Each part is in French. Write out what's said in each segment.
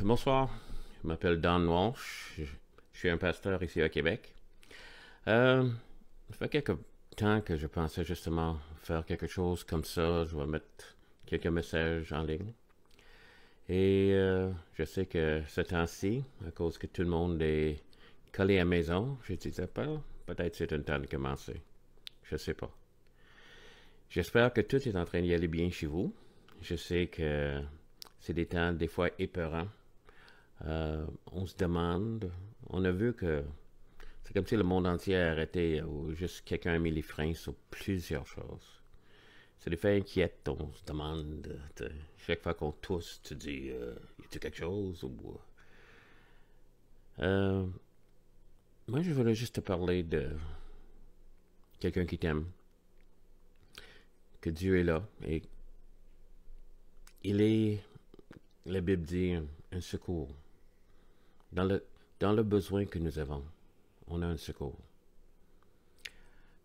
Bonsoir, je m'appelle Don Walsh, je suis un pasteur ici à Québec. Euh, Ça fait quelques temps que je pensais justement faire quelque chose comme ça, je vais mettre quelques messages en ligne. Et je sais que ce temps-ci, à cause que tout le monde est collé à la maison, je disais pas, peut-être c'est un temps de commencer. Je sais pas. J'espère que tout est en train d'y aller bien chez vous. Je sais que c'est des temps des fois épeurants. On se demande, on a vu que c'est comme si le monde entier a arrêté ou juste quelqu'un a mis les freins sur plusieurs choses. C'est des faits inquiètes, on se demande, chaque fois qu'on tousse, tu dis, y a-t-il quelque chose ou... Euh, Moi, je voulais juste te parler de quelqu'un qui t'aime, que Dieu est là et il est, la Bible dit, un secours. Dans le, dans le besoin que nous avons, on a un secours.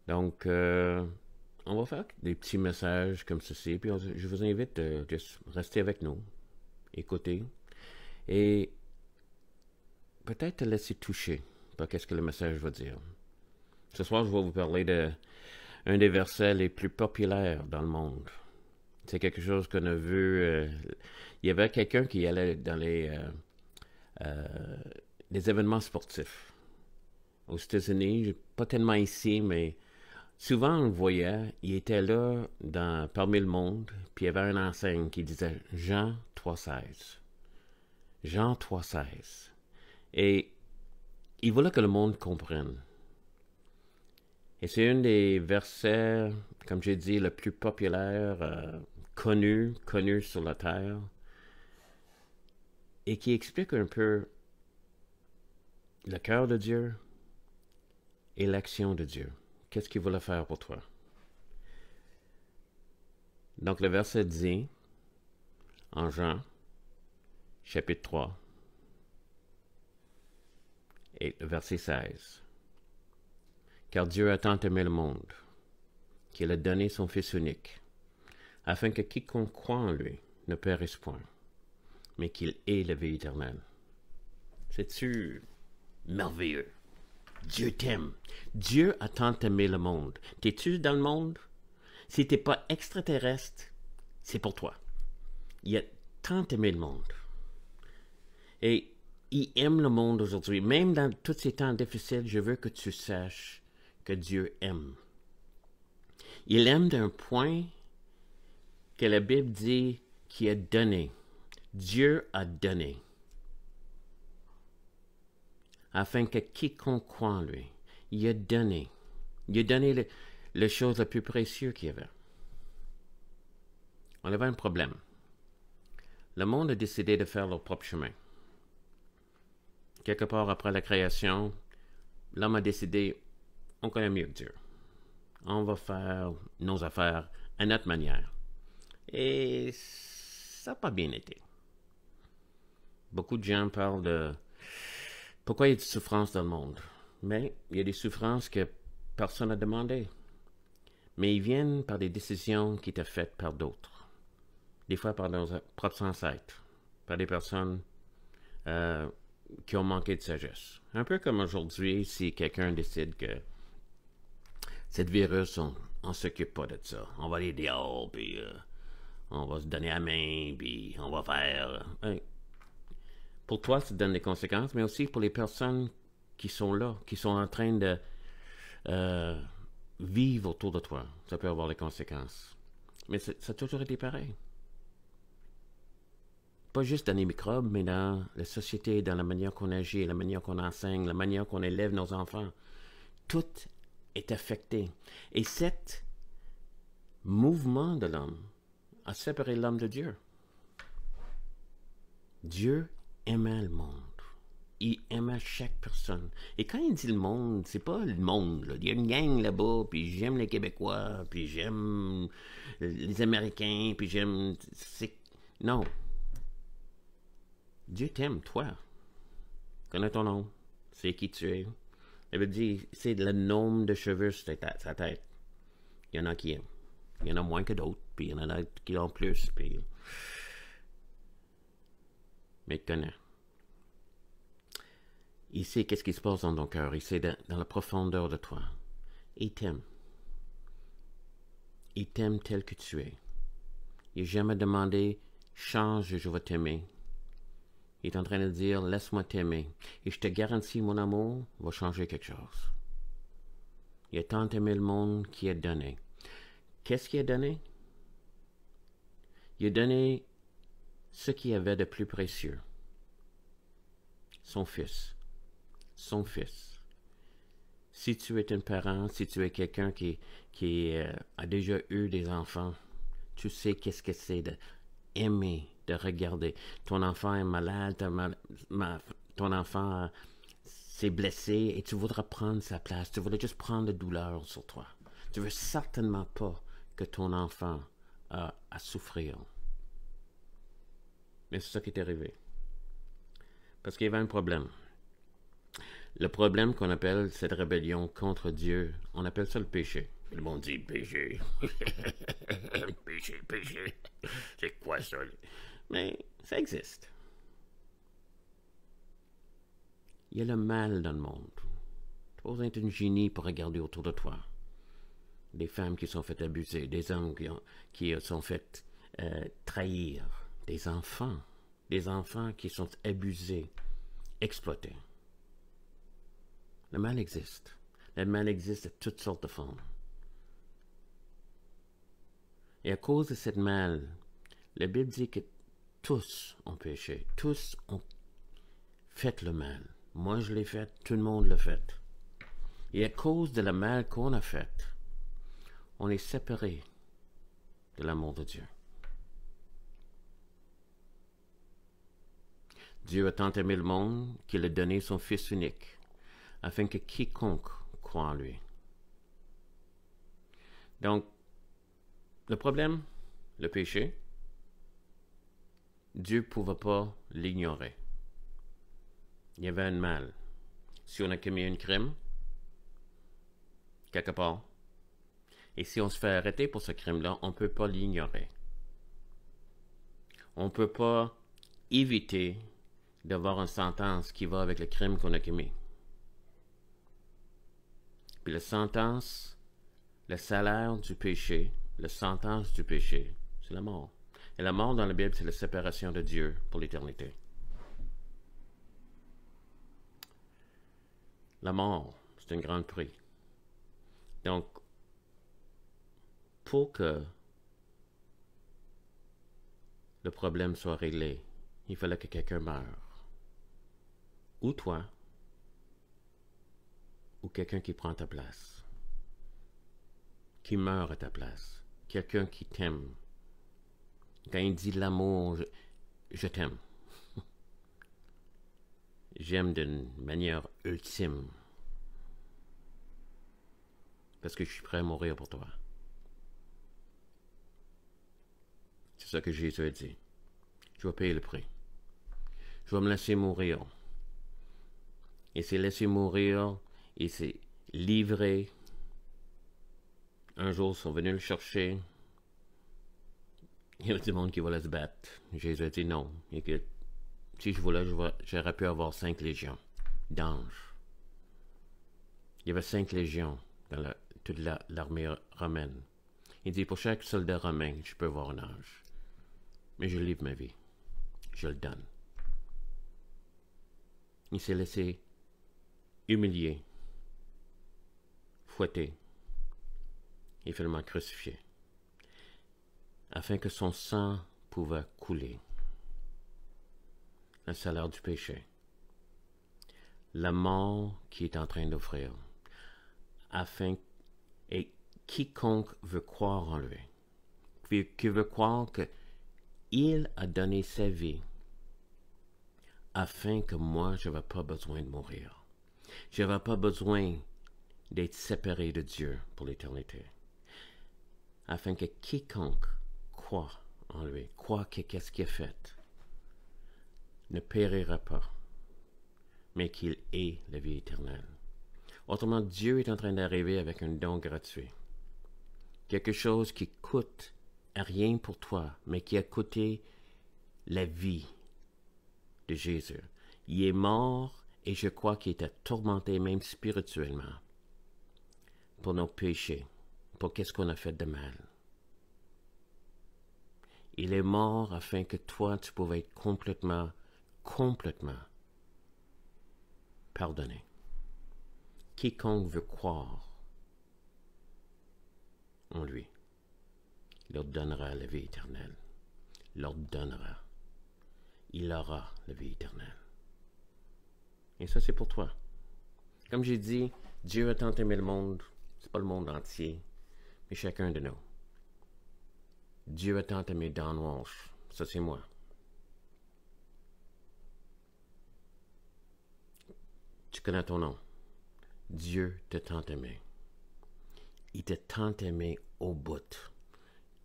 Donc, on va faire des petits messages comme ceci, puis je vous invite de juste rester avec nous, écouter, et peut-être te laisser toucher par qu'est-ce que le message va dire. Ce soir, je vais vous parler de un des versets les plus populaires dans le monde. C'est quelque chose qu'on a vu. Il y avait quelqu'un qui allait dans les événements sportifs aux États-Unis, pas tellement ici, mais souvent on le voyait, il était là parmi le monde, puis il y avait une enseigne qui disait Jean 3,16. Jean 3,16. Et il voulait que le monde comprenne. Et c'est un des versets, comme j'ai dit, le plus populaire, connu sur la terre, et qui explique un peu le cœur de Dieu et l'action de Dieu. Qu'est-ce qu'il voulait faire pour toi? Donc le verset dit, en Jean, chapitre 3, et le verset 16. Car Dieu a tant aimé le monde, qu'il a donné son Fils unique, afin que quiconque croit en lui ne périsse point, mais qu'il ait la vie éternelle. C'est-tu merveilleux? Dieu t'aime. Dieu a tant aimé le monde. T'es-tu dans le monde? Si t'es pas extraterrestre, c'est pour toi. Il a tant aimé le monde. Et il aime le monde aujourd'hui. Même dans tous ces temps difficiles, je veux que tu saches que Dieu aime. Il aime d'un point que la Bible dit qu'il a donné. Dieu a donné. Afin que quiconque croit en lui, il a donné. Il a donné les choses les plus précieuses qu'il y avait. On avait un problème. Le monde a décidé de faire leur propre chemin. Quelque part après la création, l'homme a décidé, on connaît mieux que Dieu. On va faire nos affaires à notre manière. Et ça n'a pas bien été. Beaucoup de gens parlent de pourquoi il y a des souffrances dans le monde. Mais il y a des souffrances que personne n'a demandé. Mais ils viennent par des décisions qui étaient faites par d'autres. Des fois par nos propres ancêtres. Par des personnes qui ont manqué de sagesse. Un peu comme aujourd'hui, si quelqu'un décide que cette virus, on s'occupe pas de ça. On va aller dehors, puis on va se donner la main, puis on va faire... Pour toi, ça te donne des conséquences, mais aussi pour les personnes qui sont là, qui sont en train de vivre autour de toi. Ça peut avoir des conséquences. Mais ça a toujours été pareil. Pas juste dans les microbes, mais dans la société, dans la manière qu'on agit, la manière qu'on enseigne, la manière qu'on élève nos enfants. Tout est affecté. Et cet mouvement de l'homme a séparé l'homme de Dieu. Dieu aimait le monde. Il aimait chaque personne. Et quand il dit le monde, c'est pas le monde, là. Il y a une gang là-bas, puis j'aime les Québécois, puis j'aime les Américains, puis j'aime... Non. Dieu t'aime, toi. Connais ton nom. C'est qui tu es. Elle veut dire, c'est le nombre de cheveux sur sa tête. Il y en a qui aiment. Il y en a moins que d'autres, puis il y en a qui en plus, puis... Mais il te connaît. Il sait qu'est-ce qui se passe dans ton cœur. Il sait dans la profondeur de toi. Il t'aime. Il t'aime tel que tu es. Il n'a jamais demandé « Change, je vais t'aimer ». Il est en train de dire « Laisse-moi t'aimer. » Et je te garantis, mon amour va changer quelque chose. Il a tant aimé le monde qu'il a donné. Qu'est-ce qu'il a donné? Il a donné ce qu'il avait de plus précieux. Son fils. Son fils. Si tu es un parent, si tu es quelqu'un qui a déjà eu des enfants, tu sais qu'est-ce que c'est d'aimer, de regarder. Ton enfant est malade, ton enfant s'est blessé et tu voudras prendre sa place. Tu voudrais juste prendre la douleur sur toi. Tu veux certainement pas que ton enfant a à souffrir. Mais c'est ça qui est arrivé. Parce qu'il y avait un problème. Le problème qu'on appelle cette rébellion contre Dieu, on appelle ça le péché. Le monde dit péché. péché. C'est quoi ça? Mais ça existe. Il y a le mal dans le monde. Tu n'as pas besoin d'être un génie pour regarder autour de toi. Des femmes qui sont faites abuser, des hommes qui sont faits trahir, des enfants qui sont abusés, exploités. Le mal existe. Le mal existe de toutes sortes de formes. Et à cause de cette mal, la Bible dit que tous ont péché. Tous ont fait le mal. Moi, je l'ai fait. Tout le monde l'a fait. Et à cause de le mal qu'on a fait, on est séparés de l'amour de Dieu. Dieu a tant aimé le monde qu'il a donné son Fils unique, afin que quiconque croit en lui. Donc, le problème, le péché, Dieu ne pouvait pas l'ignorer. Il y avait un mal. Si on a commis un crime, quelque part, et si on se fait arrêter pour ce crime-là, on ne peut pas l'ignorer. On ne peut pas éviter d'avoir une sentence qui va avec le crime qu'on a commis. Puis la sentence, le salaire du péché, la sentence du péché, c'est la mort. Et la mort dans la Bible, c'est la séparation de Dieu pour l'éternité. La mort, c'est un grand prix. Donc, pour que le problème soit réglé, il fallait que quelqu'un meure. Ou toi, ou quelqu'un qui prend ta place, qui meurt à ta place, quelqu'un qui t'aime. Quand il dit l'amour, je t'aime. J'aime d'une manière ultime. Parce que je suis prêt à mourir pour toi. C'est ça que Jésus a dit. Je vais payer le prix. Je vais me laisser mourir. Il s'est laissé mourir, il s'est livré. Un jour, ils sont venus le chercher. Il y a du monde qui voulait se battre. Jésus a dit non. Et que si je voulais, j'aurais pu avoir 5 légions d'anges. Il y avait 5 légions dans toute l'armée romaine. Il dit, pour chaque soldat romain, je peux avoir un ange. Mais je livre ma vie. Je le donne. Il s'est laissé humilier, fouetter et finalement crucifié, afin que son sang pouvait couler. Le salaire du péché. La mort qui est en train d'offrir, afin et quiconque veut croire en lui, qui veut croire qu'il a donné sa vie, afin que moi, je n'avais pas besoin de mourir. Je n'avais pas besoin d'être séparé de Dieu pour l'éternité. Afin que quiconque croit en lui, croit qu'est-ce qu'il a fait, ne périra pas, mais qu'il ait la vie éternelle. Autrement, Dieu est en train d'arriver avec un don gratuit. Quelque chose qui coûte rien pour toi, mais qui a coûté la vie de Jésus. Il est mort Et je crois qu'il était tourmenté même spirituellement pour nos péchés, pour qu'est-ce qu'on a fait de mal. Il est mort afin que toi, tu pouvais être complètement pardonné. Quiconque veut croire en lui, leur donnera la vie éternelle. Leur donnera. Il aura la vie éternelle. Et ça, c'est pour toi. Comme j'ai dit, Dieu a tant aimé le monde, c'est pas le monde entier, mais chacun de nous. Dieu a tant aimé Don Walsh, ça c'est moi. Tu connais ton nom. Dieu t'a tant aimé. Il t'a tant aimé au bout,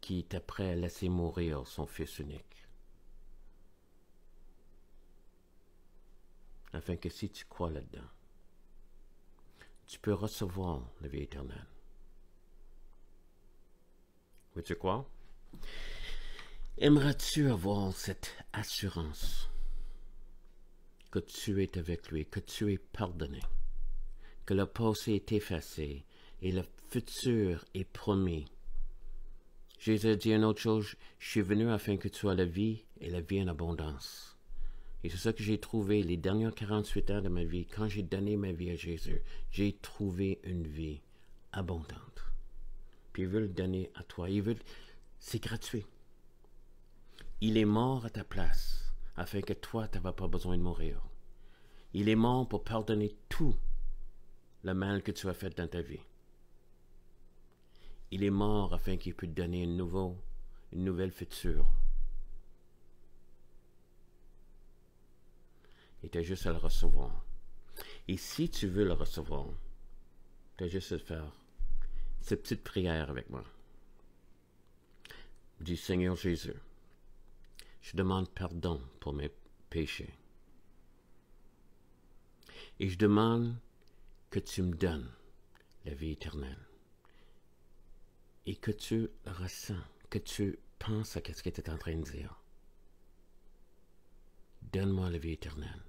qu'il était prêt à laisser mourir son fils unique. Afin que si tu crois là-dedans, tu peux recevoir la vie éternelle. Veux-tu croire? Aimerais-tu avoir cette assurance que tu es avec lui, que tu es pardonné, que le passé est effacé et le futur est promis? Jésus a dit une autre chose, je suis venu afin que tu aies la vie et la vie en abondance. Et c'est ça que j'ai trouvé les derniers 48 ans de ma vie. Quand j'ai donné ma vie à Jésus, j'ai trouvé une vie abondante. Puis il veut le donner à toi. C'est gratuit. Il est mort à ta place, afin que toi, tu n'avais pas besoin de mourir. Il est mort pour pardonner tout le mal que tu as fait dans ta vie. Il est mort afin qu'il puisse te donner une nouvelle future. Et tu as juste à le recevoir. Et si tu veux le recevoir, tu as juste à faire cette petite prière avec moi. Dis, Seigneur Jésus, je demande pardon pour mes péchés. Et je demande que tu me donnes la vie éternelle. Et que tu ressens, que tu penses à ce que tu es en train de dire. Donne-moi la vie éternelle.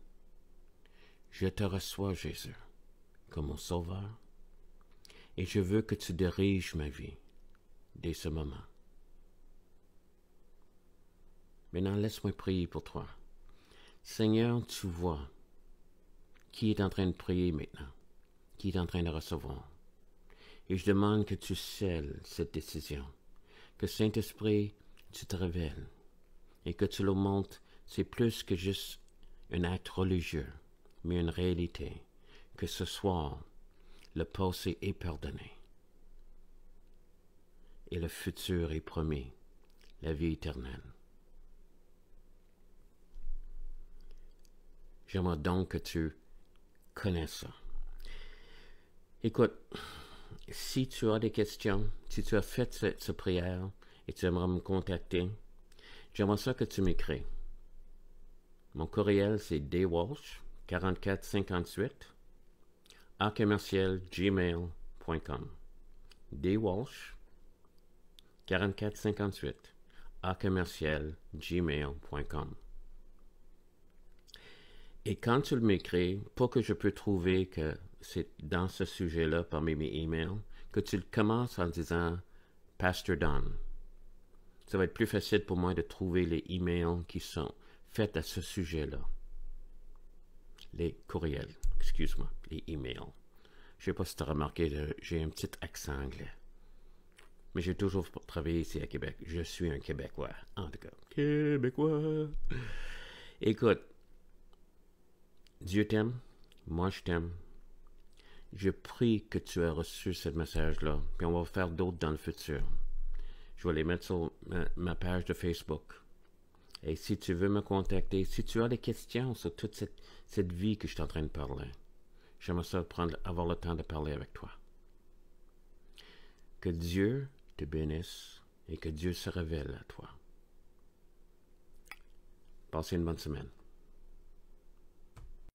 Je te reçois, Jésus, comme mon sauveur, et je veux que tu diriges ma vie dès ce moment. Maintenant, laisse-moi prier pour toi. Seigneur, tu vois qui est en train de prier maintenant, qui est en train de recevoir. Et je demande que tu scelles cette décision, que Saint-Esprit, tu te révèles, et que tu le montres, c'est plus que juste un acte religieux, mais une réalité, que ce soir, le passé est pardonné, et le futur est promis, la vie éternelle. J'aimerais donc que tu connaisses ça. Écoute, si tu as des questions, si tu as fait cette prière et tu aimerais me contacter, j'aimerais ça que tu m'écris. Mon courriel, c'est dwalsh4458 @gmail.com. dwalsh4458 @gmail.com. Et quand tu m'écris, pour que je puisse trouver que c'est dans ce sujet-là, parmi mes emails, que tu commences en disant « Pastor Don ». Ça va être plus facile pour moi de trouver les emails qui sont faits à ce sujet-là. Les courriels, excuse-moi, les emails. Je ne sais pas si tu as remarqué, j'ai un petit accent anglais. Mais j'ai toujours travaillé ici à Québec. Je suis un Québécois, en tout cas. Québécois! Écoute, Dieu t'aime, moi je t'aime. Je prie que tu aies reçu ce message-là, puis on va faire d'autres dans le futur. Je vais les mettre sur ma page de Facebook. Et si tu veux me contacter, si tu as des questions sur toute cette vie que je suis en train de parler, j'aimerais ça avoir le temps de parler avec toi. Que Dieu te bénisse et que Dieu se révèle à toi. Passez une bonne semaine.